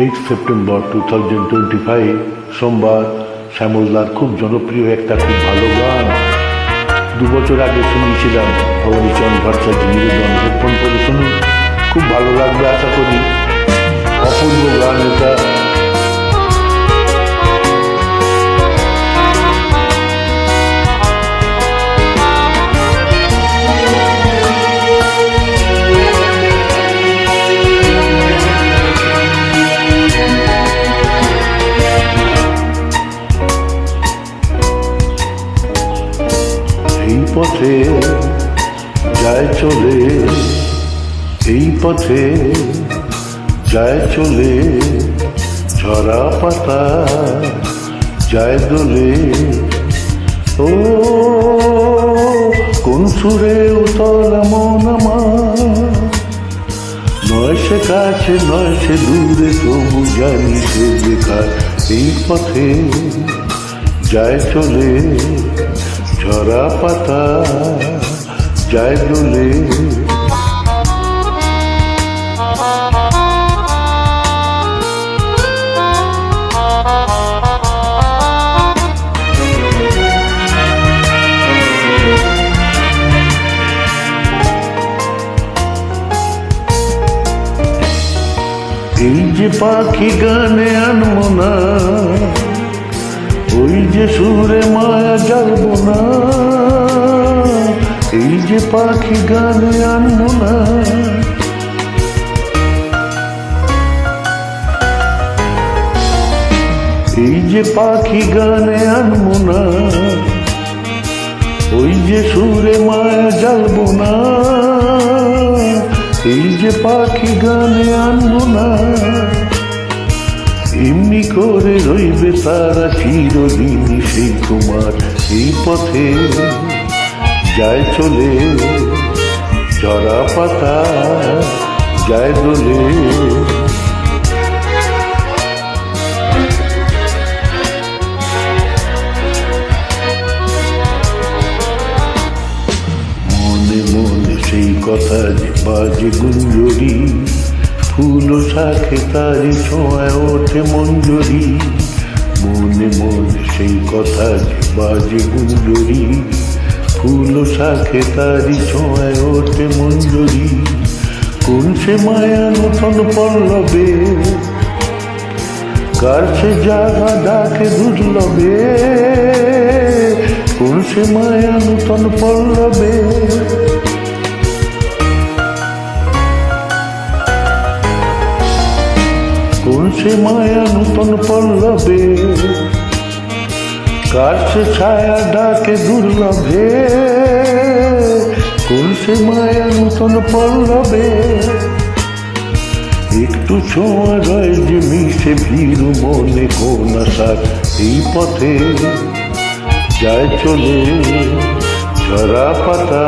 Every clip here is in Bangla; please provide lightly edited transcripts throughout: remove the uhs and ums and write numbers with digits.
8 সেপ্টেম্বর 2025 সোমবার শ্যামলদার খুব জনপ্রিয় একটা খুব ভালো গান 2 বছর আগে শুনিয়েছিলাম ভবানীচরণ ভট্টাচার্য নিবেদন হেডফোন করে শুনুন, খুব ভালো লাগবে আশা করি। অপূর্ব গান এটা। এই পথে যায় চলে, এই পথে যায় চলে, ঝরা পাতা যায় দোলে। ও কোন সুরে উতল মন আমার, নয় সে কাছে নয় সে দূরে, তবু জানি সে বেকার। এই পথে যায় চলে, ঝরা পাতা যায় দোলে। এই যে পাখি গানে আনবো না, ওই যে সুরে মায়া জ্বালবো না। এই যে পাখি গানে আনবো না, এই যে পাখি গানে আনবো না, ওই যে সুরে মায়া জ্বালবো না। এই যে পাখি গানে আনবো না, এমনি করে রইবে তারা চিরদিন সেই তোমার। এই পথে যায় চলে, ঝরা পাতা যায় দোলে। মনে মনে সেই কথা যে বাজে গুঞ্জরি, ফুল শাখে তারি ছোঁয়ায় ওঠে মঞ্জরি। মনে মনে সেই কথা যে বাজে গুঞ্জরি, ফুল শাখে তারি ছোঁয়ায় ওঠে মঞ্জরি। কোন সে মায়া নূতন পল্লবে, কার সে জাগা ডাকে দুর্লভে। কোন সে মায়া নূতন পল্লবে, কোন সে মায়া নূতন পল্লবে, কার সে ছায়া ডাকে দুর্লভে। কোন সে মায়া নূতন পল্লবে, একটু ছোঁয়া রয় যে মিশে ভীরু মনে কোন আশার। এই পথে যায় চলে, ঝরা পাতা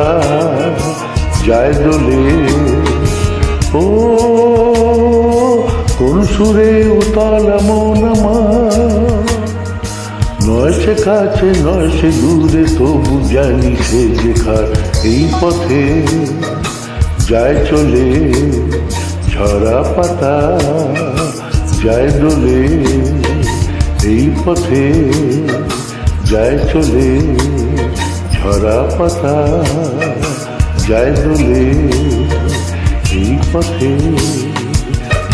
যায় দোলে। ও কোন সুরে উতল মন আমার, নয় সে কাছে নয় সে দূরে, তবু জানি সে যেখার। এই পথে যায় চলে, ঝরা পাতা যায় দোলে। এই পথে যায় চলে, ঝরা পাতা যায় দোলে। এই পথে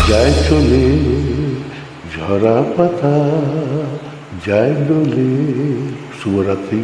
যায় চলে, ঝরা পাতা যায় দোলে। শুভরাত্রি।